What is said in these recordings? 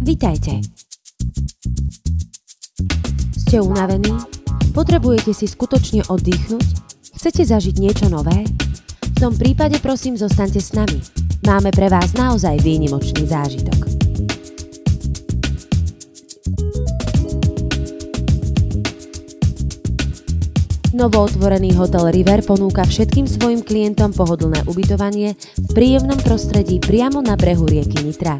Vitajte. Ste unavení? Potrebujete si skutočne oddychnúť? Chcete zažiť niečo nové? V tom prípade prosím zostaňte s nami. Máme pre vás naozaj výnimočný zážitok. Novootvorený hotel River ponúka všetkým svojim klientom pohodlné ubytovanie v príjemnom prostredí priamo na brehu rieky Nitra.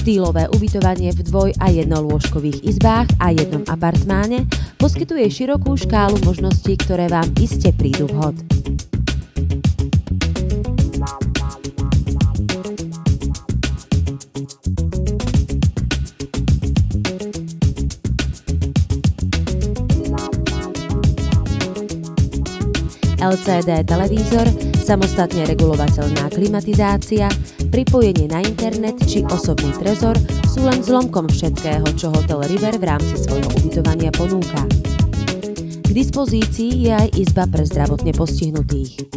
Štýlové ubytovanie v dvoj- a jednolôžkových izbách a jednom apartmáne poskytuje širokú škálu možností, ktoré vám iste prídu vhod. LCD televízor, samostatne regulovateľná klimatizácia, pripojenie na internet či osobný trezor sú len zlomkom všetkého, čo hotel River v rámci svojho ubytovania ponúka. K dispozícii je aj izba pre zdravotne postihnutých.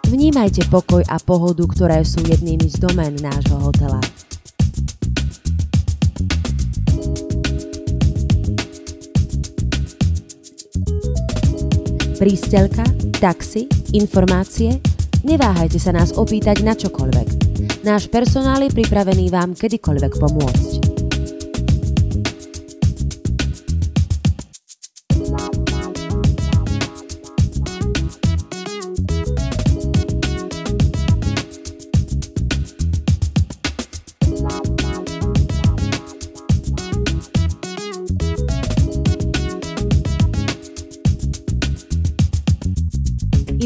Vnímajte pokoj a pohodu, ktoré sú jednými z domén nášho hotela. Prístelka, taxi, informácie? Neváhajte sa nás opýtať na čokoľvek. Náš personál je pripravený vám kedykoľvek pomôcť.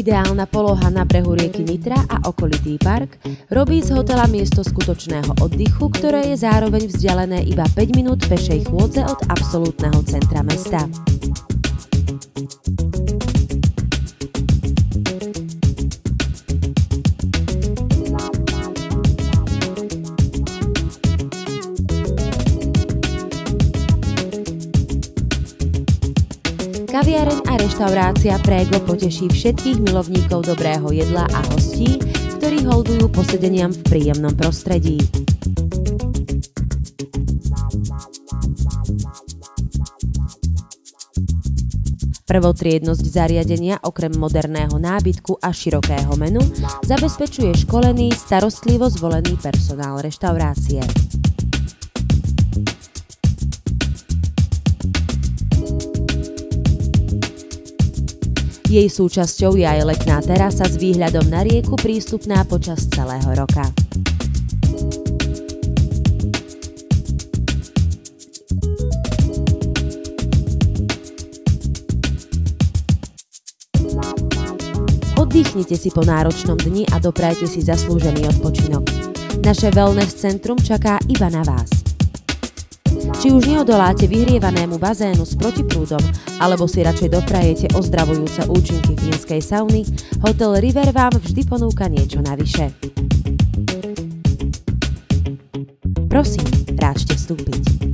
Ideálna poloha na brehu rieky Nitra a okolitý park robí z hotela miesto skutočného oddychu, ktoré je zároveň vzdialené iba 5 minút pešej chôdze od absolútneho centra mesta. Kaviareň a reštaurácia Prego poteší všetkých milovníkov dobrého jedla a hostí, ktorí holdujú posedeniam v príjemnom prostredí. Prvotriednosť zariadenia okrem moderného nábytku a širokého menu zabezpečuje školený, starostlivo zvolený personál reštaurácie. Jej súčasťou je aj letná terasa s výhľadom na rieku prístupná počas celého roka. Oddychnite si po náročnom dni a doprajte si zaslúžený odpočinok. Naše wellness centrum čaká iba na vás. Či už neodoláte vyhrievanému bazénu s protiprúdom, alebo si radšej doprajete ozdravujúce účinky fínskej sauny, hotel River vám vždy ponúka niečo navyše. Prosím, ráčte vstúpiť.